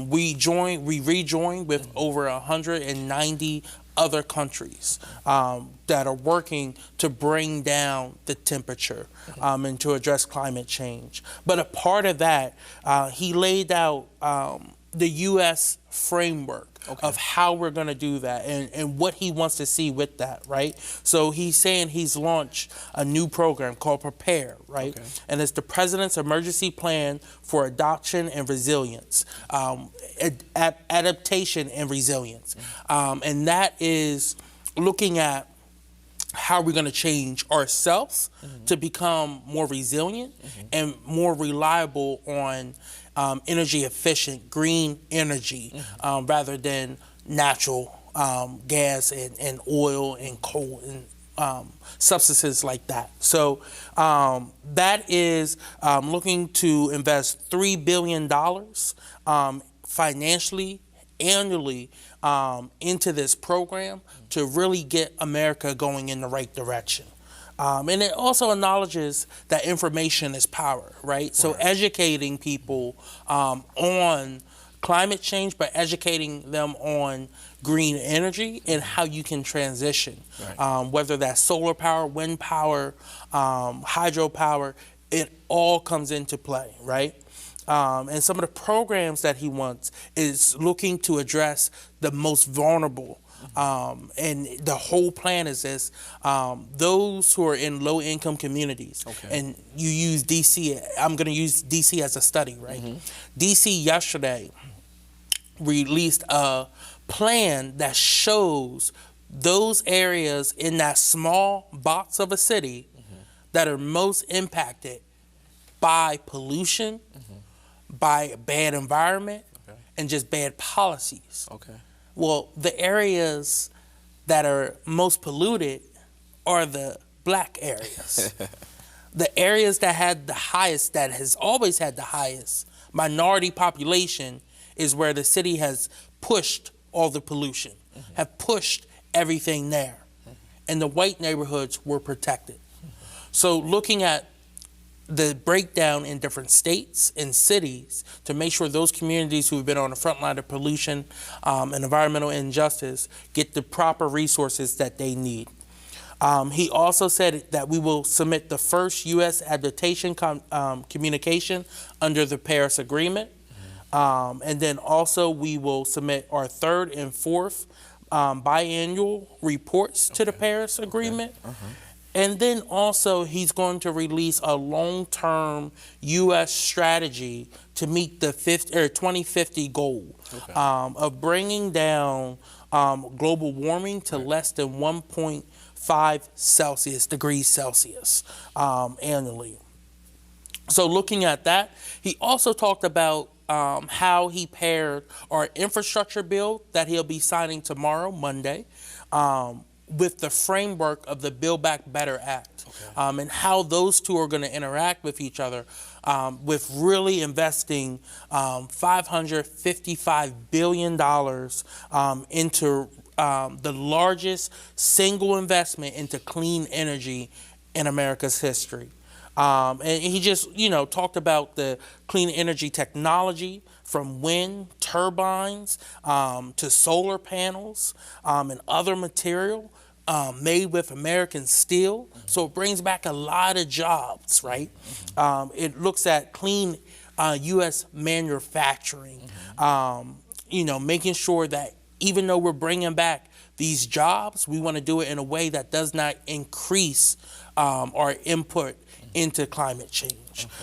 Speaker 2: We rejoined with over 190 other countries that are working to bring down the temperature and to address climate change. But a part of that, he laid out the U.S. framework of how we're going to do that and what he wants to see with that, right? So he's saying he's launched a new program called Prepare, right? And it's the President's Emergency Plan for Adoption and Resilience, Adaptation and Resilience. And that is looking at how we're going to change ourselves to become more resilient and more reliable on energy efficient, green energy, rather than natural gas and oil and coal and substances like that. So that is looking to invest $3 billion financially, annually, into this program to really get America going in the right direction. And it also acknowledges that information is power, right? So educating people on climate change, but educating them on green energy and how you can transition, whether that's solar power, wind power, hydropower, it all comes into play, right? And some of the programs that he wants is looking to address the most vulnerable. And the whole plan is this, those who are in low-income communities, and you use D.C., I'm going to use D.C. as a study, right? D.C. yesterday released a plan that shows those areas in that small box of a city that are most impacted by pollution, by a bad environment, and just bad policies. Well, the areas that are most polluted are the black areas. The areas that had the highest, that has always had the highest minority population is where the city has pushed all the pollution, have pushed everything there. And the white neighborhoods were protected. So looking at the breakdown in different states and cities to make sure those communities who have been on the front line of pollution and environmental injustice get the proper resources that they need. He also said that we will submit the first U.S. adaptation communication under the Paris Agreement. And then also we will submit our third and fourth biannual reports to the Paris Agreement. And then also he's going to release a long-term U.S. strategy to meet the 2050 goal of bringing down global warming to less than 1.5 degrees Celsius annually. So looking at that, he also talked about how he paired our infrastructure bill that he'll be signing tomorrow, Monday, with the framework of the Build Back Better Act, and how those two are going to interact with each other, with really investing $555 billion into the largest single investment into clean energy in America's history. And he just, talked about the clean energy technology from wind turbines to solar panels and other material made with American steel. So it brings back a lot of jobs, right? It looks at clean U.S. manufacturing, making sure that even though we're bringing back these jobs, we want to do it in a way that does not increase our input into climate change.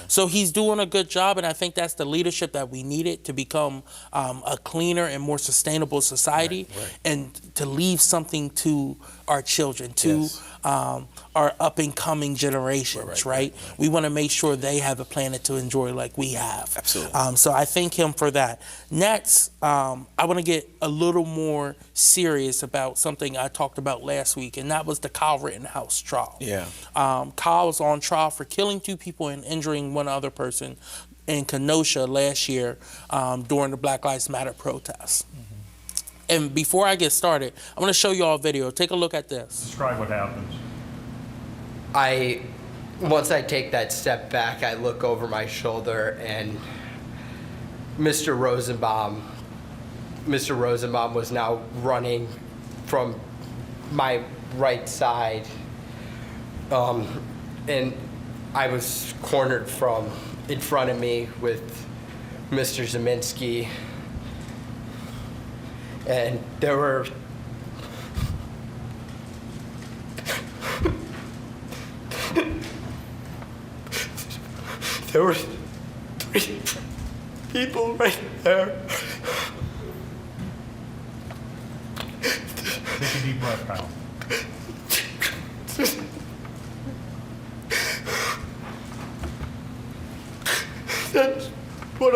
Speaker 2: So he's doing a good job, and I think that's the leadership that we needed to become a cleaner and more sustainable society, and to leave something to our children, to our up-and-coming generations, right? We want to make sure they have a planet to enjoy like we have.
Speaker 1: Absolutely.
Speaker 2: So I thank him for that. Next, I want to get a little more serious about something I talked about last week, and that was the Kyle Rittenhouse trial. Kyle was on trial for killing 2 people and injuring 1 other person in Kenosha last year during the Black Lives Matter protests. And before I get started, I'm going to show you all a video. Take a look at this.
Speaker 8: Describe what happens.
Speaker 9: Once I take that step back, I look over my shoulder, and Mr. Rosenbaum was now running from my right side, and I was cornered from in front of me with Mr. Zeminski, and there were there were 3 people right there.
Speaker 8: Take a deep breath, Kyle.
Speaker 9: That's what I...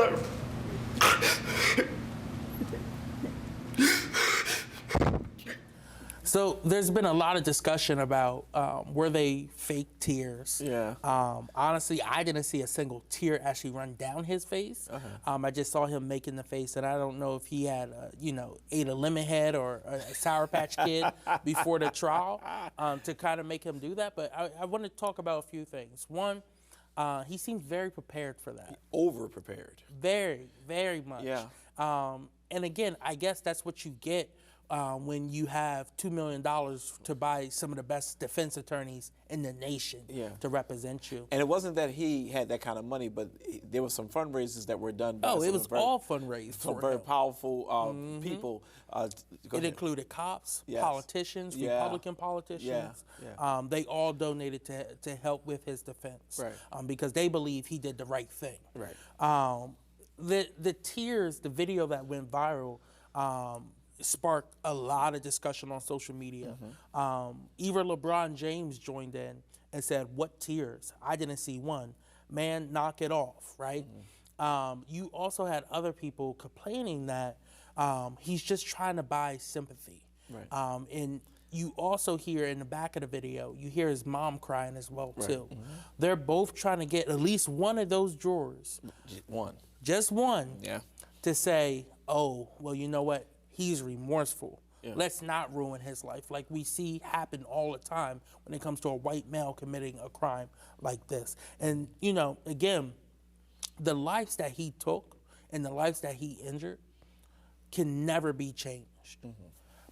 Speaker 2: So there's been a lot of discussion about were they fake tears. Honestly, I didn't see a single tear actually run down his face. I just saw him making the face, and I don't know if he had, ate a lemon head or a Sour Patch Kid before the trial to kind of make him do that. But I want to talk about a few things. One, he seemed very prepared for that.
Speaker 1: Over-prepared.
Speaker 2: Very, very much. And again, I guess that's what you get when you have $2 million to buy some of the best defense attorneys in the nation to represent you.
Speaker 1: And it wasn't that he had that kind of money, but there were some fundraisers that were done by
Speaker 2: it was all fundraised for
Speaker 1: some very
Speaker 2: him.
Speaker 1: powerful people.
Speaker 2: It included cops, politicians, Republican politicians. They all donated to help with his defense because they believe he did the right thing. The tears, the video that went viral, sparked a lot of discussion on social media. Even LeBron James joined in and said, "What tears? I didn't see one. Man, knock it off," right? You also had other people complaining that he's just trying to buy sympathy. And you also hear in the back of the video, you hear his mom crying as well, too. They're both trying to get at least one of those jurors, just one, to say, oh, well, you know what? He's remorseful. Let's not ruin his life, like we see happen all the time when it comes to a white male committing a crime like this. And, again, the lives that he took and the lives that he injured can never be changed.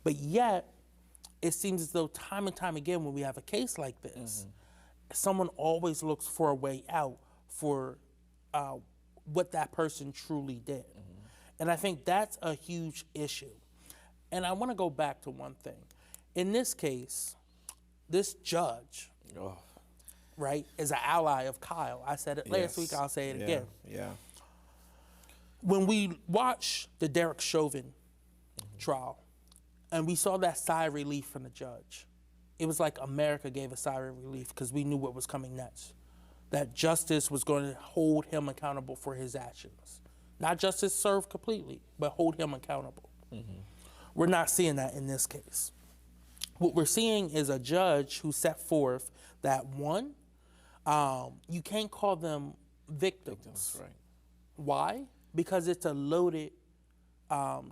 Speaker 2: But yet, it seems as though time and time again when we have a case like this, someone always looks for a way out for what that person truly did. And I think that's a huge issue. And I want to go back to one thing. In this case, this judge, right, is an ally of Kyle. I said it last week, I'll say it again.
Speaker 1: Yeah.
Speaker 2: When we watched the Derek Chauvin trial, and we saw that sigh of relief from the judge, it was like America gave a sigh of relief because we knew what was coming next. That justice was going to hold him accountable for his actions. Not justice served completely, but hold him accountable. We're not seeing that in this case. What we're seeing is a judge who set forth that, one, you can't call them victims.
Speaker 1: Right.
Speaker 2: Why? Because it's a loaded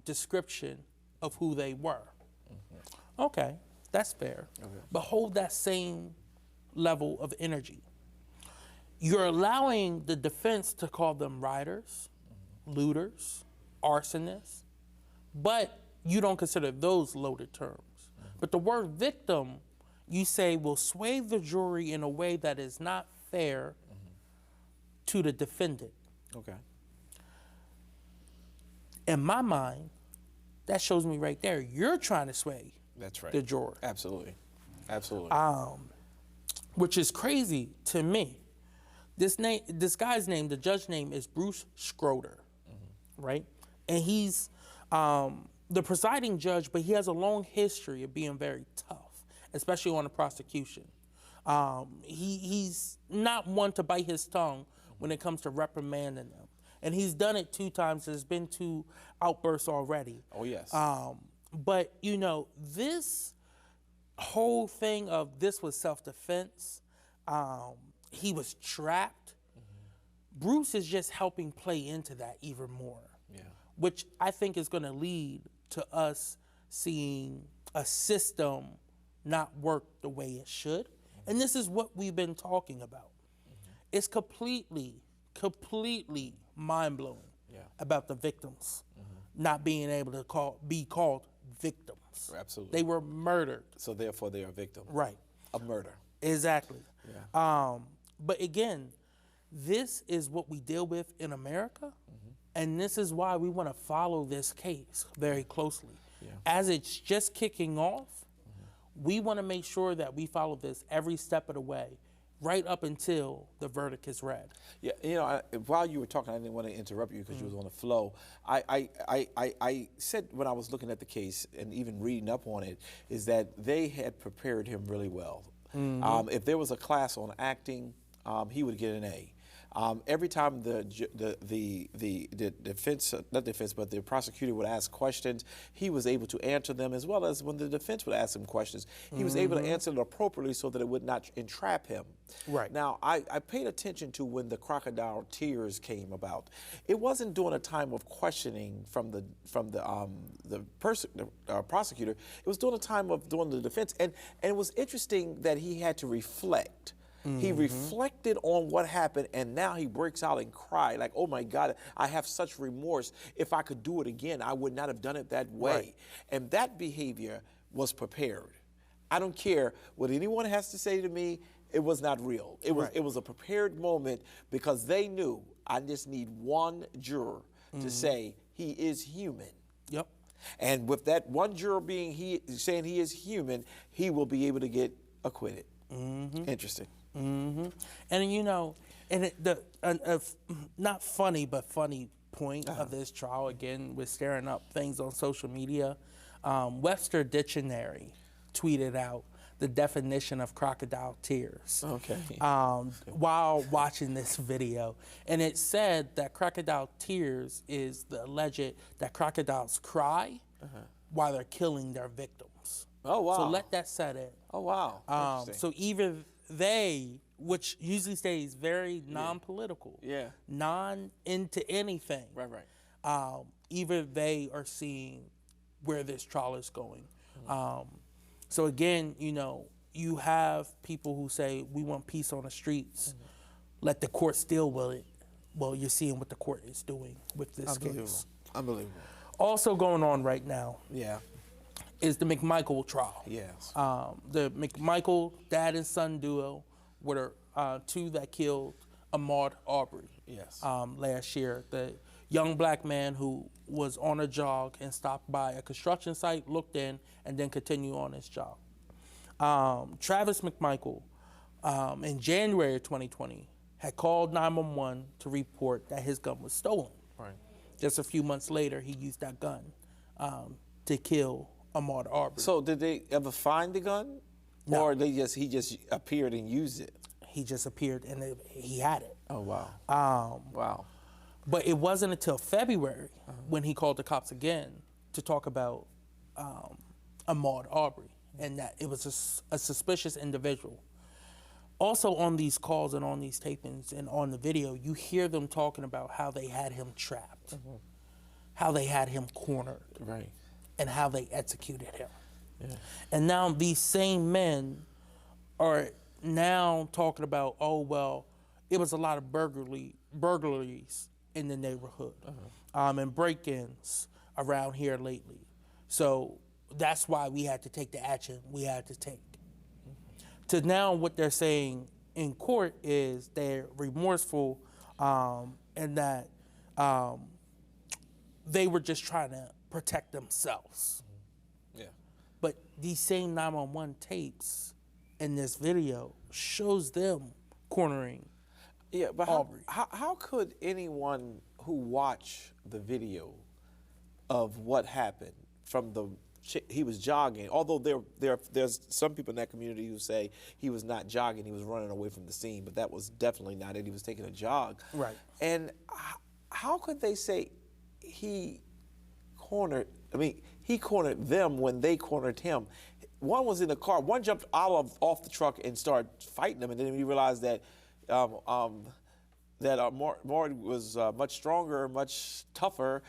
Speaker 2: description of who they were. Okay, that's fair. But hold that same level of energy. You're allowing the defense to call them rioters, looters, arsonists, but you don't consider those loaded terms. But the word victim, you say, will sway the jury in a way that is not fair to the defendant.
Speaker 1: Okay.
Speaker 2: In my mind, that shows me right there, you're trying to sway
Speaker 1: That's right.
Speaker 2: the juror.
Speaker 1: Absolutely.
Speaker 2: Which is crazy to me. This guy's name, the judge's name is Bruce Schroeder, right? And he's the presiding judge, but he has a long history of being very tough, especially on the prosecution. He's not one to bite his tongue when it comes to reprimanding them. And he's done it 2 times. There's been 2 outbursts already.
Speaker 1: Oh, yes.
Speaker 2: But, you know, this whole thing of this was self-defense, he was trapped. Bruce is just helping play into that even more, which I think is going to lead to us seeing a system not work the way it should. And this is what we've been talking about. It's completely mind-blowing about the victims not being able to be called victims.
Speaker 1: Absolutely.
Speaker 2: They were murdered.
Speaker 1: So therefore they are victims.
Speaker 2: Right.
Speaker 1: Of murder.
Speaker 2: Exactly. But again, this is what we deal with in America, and this is why we want to follow this case very closely. As it's just kicking off, we want to make sure that we follow this every step of the way, right up until the verdict is read.
Speaker 1: Yeah, you know, while you were talking, I didn't want to interrupt you because you was on the flow. I said when I was looking at the case and even reading up on it, is that they had prepared him really well. If there was a class on acting, he would get an A. Every time the defense, not defense, but the prosecutor would ask questions, he was able to answer them, as well as when the defense would ask him questions, he was able to answer it appropriately so that it would not entrap him.
Speaker 2: Right.
Speaker 1: Now, I paid attention to when the crocodile tears came about. It wasn't during a time of questioning from the prosecutor. It was during a time of doing the defense, and it was interesting that he had to reflect. He reflected on what happened, and now he breaks out and cries like, oh my God, I have such remorse. If I could do it again, I would not have done it that way.
Speaker 2: Right.
Speaker 1: And that behavior was prepared. I don't care what anyone has to say to me, it was not real. It was a prepared moment because they knew I just need one juror to say he is human.
Speaker 2: Yep.
Speaker 1: And with that one juror saying he is human, he will be able to get acquitted. Interesting.
Speaker 2: And you know, and not funny, but funny point of this trial, again, we're staring up things on social media. Webster Dictionary tweeted out the definition of crocodile tears while watching this video. And it said that crocodile tears is the alleged that crocodiles cry while they're killing their victims.
Speaker 1: Oh, wow.
Speaker 2: So let that set in.
Speaker 1: Oh, wow.
Speaker 2: So either they, which usually stays very non-political, non into anything.
Speaker 1: Right.
Speaker 2: Either they are seeing where this trial is going. So again, you know, you have people who say we want peace on the streets. Let the court deal with it. Well, you're seeing what the court is doing with this case.
Speaker 1: Unbelievable.
Speaker 2: Also going on right now. Is the McMichael trial.
Speaker 1: Yes.
Speaker 2: The McMichael dad and son duo were 2 that killed Ahmaud Arbery.
Speaker 1: Yes.
Speaker 2: Last year. young black man who was on a jog and stopped by a construction site, looked in, and then continued on his jog. Travis McMichael, in January of 2020, had called 911 to report that his gun was stolen.
Speaker 1: Right.
Speaker 2: Just a few months later, he used that gun to kill Ahmaud Arbery.
Speaker 1: So did they ever find the gun?
Speaker 2: No.
Speaker 1: Or he just appeared and used it?
Speaker 2: He just appeared and he had it.
Speaker 1: Oh, wow. Wow.
Speaker 2: But it wasn't until February when he called the cops again to talk about Ahmaud Arbery and that it was a suspicious individual. Also on these calls and on these tapings and on the video, you hear them talking about how they had him trapped, how they had him cornered,
Speaker 1: Right.
Speaker 2: and how they executed him.
Speaker 1: Yeah.
Speaker 2: And now these same men are now talking about, oh, well, it was a lot of burglaries in the neighborhood and break-ins around here lately. So that's why we had to take the action we had to take. To now what they're saying in court is they're remorseful and that they were just trying to protect themselves.
Speaker 1: Yeah.
Speaker 2: But these same 911 tapes in this video shows them cornering
Speaker 1: Yeah, but
Speaker 2: Aubrey.
Speaker 1: how could anyone who watched the video of what happened from he was jogging, although there's some people in that community who say he was not jogging, he was running away from the scene, but that was definitely not it. He was taking a jog.
Speaker 2: Right.
Speaker 1: And how could they say he cornered them when they cornered him? One was in the car, one jumped off the truck and started fighting them, and then we realized that Maury was much stronger, much tougher.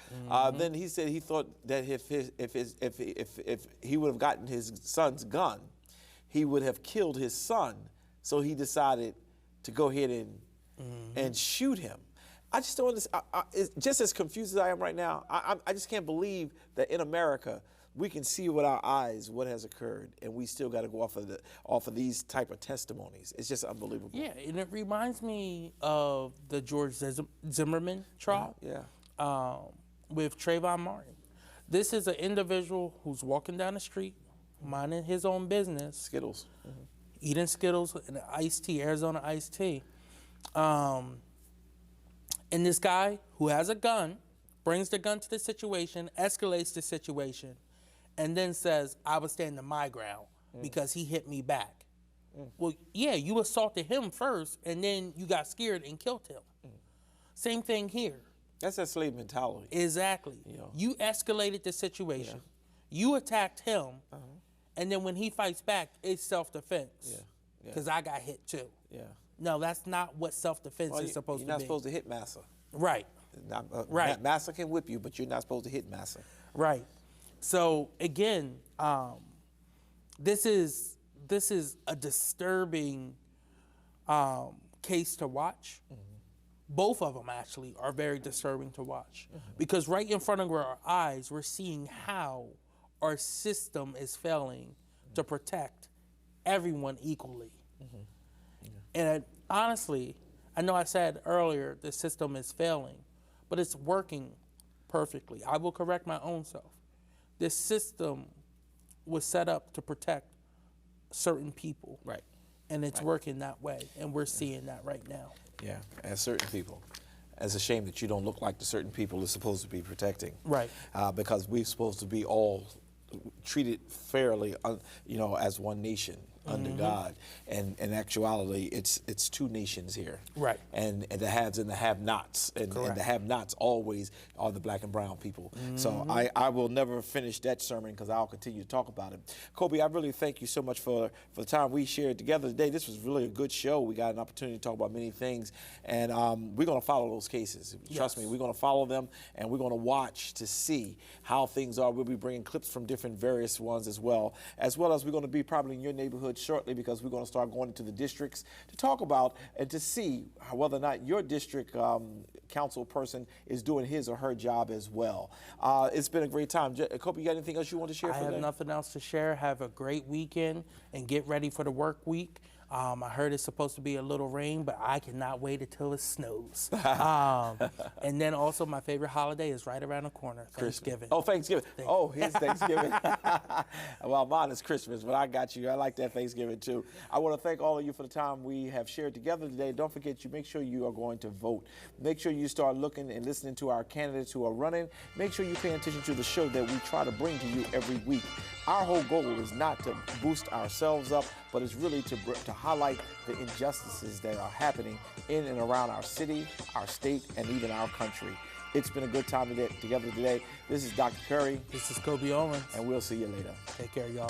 Speaker 1: Then he said he thought that if he would have gotten his son's gun, he would have killed his son. So he decided to go ahead and shoot him. I just don't understand. Just as confused as I am right now, I just can't believe that in America we can see with our eyes what has occurred, and we still got to go off of these type of testimonies. It's just unbelievable.
Speaker 2: Yeah, and it reminds me of the George Zimmerman trial with Trayvon Martin. This is an individual who's walking down the street, minding his own business.
Speaker 1: Skittles.
Speaker 2: Eating Skittles and iced tea, Arizona iced tea. And this guy who has a gun brings the gun to the situation, escalates the situation, and then says, I was standing my ground because he hit me back. Well, yeah, you assaulted him first, and then you got scared and killed him. Same thing here.
Speaker 1: That's that slave mentality.
Speaker 2: Exactly. You escalated the situation. You attacked him, and then when he fights back, it's self-defense. Because I got hit too. No, that's not what self-defense is supposed to be.
Speaker 1: You're not supposed to hit massa.
Speaker 2: Right. Right.
Speaker 1: Massa can whip you, but you're not supposed to hit massa.
Speaker 2: Right. So again, this is a disturbing case to watch. Both of them actually are very disturbing to watch because right in front of our eyes, we're seeing how our system is failing to protect everyone equally. And honestly, I know I said earlier the system is failing, but it's working perfectly. I will correct my own self. This system was set up to protect certain people.
Speaker 1: Right.
Speaker 2: And it's working that way, and we're seeing that right now.
Speaker 1: Yeah, as certain people. It's a shame that you don't look like the certain people it's supposed to be protecting.
Speaker 2: Right.
Speaker 1: Because we're supposed to be all treated fairly, as one nation under God. And in actuality, it's two nations here.
Speaker 2: Right.
Speaker 1: And the haves and the have-nots. And the have-nots always are the black and brown people. So I will never finish that sermon because I'll continue to talk about it. Kobe, I really thank you so much for the time we shared together today. This was really a good show. We got an opportunity to talk about many things. And we're going to follow those cases. Trust me, we're going to follow them, and we're going to watch to see how things are. We'll be bringing clips from different various ones as well as we're going to be probably in your neighborhood shortly because we're going to start going into the districts to talk about and to see whether or not your district council person is doing his or her job as well. It's been a great time. Kobe, you got anything else you want to share?
Speaker 2: I have nothing else to share. Have a great weekend and get ready for the work week. I heard it's supposed to be a little rain, but I cannot wait until it snows. And then also my favorite holiday is right around the corner, Thanksgiving.
Speaker 1: Oh, Thanksgiving. Oh, here's Thanksgiving. Well, mine is Christmas, but I got you. I like that Thanksgiving too. I want to thank all of you for the time we have shared together today. Don't forget, make sure you are going to vote. Make sure you start looking and listening to our candidates who are running. Make sure you pay attention to the show that we try to bring to you every week. Our whole goal is not to boost ourselves up, but it's really to highlight the injustices that are happening in and around our city, our state, and even our country. It's been a good time together today. This is Dr. Curry.
Speaker 2: This is Kobe Owens.
Speaker 1: And we'll see you later.
Speaker 2: Take care, y'all.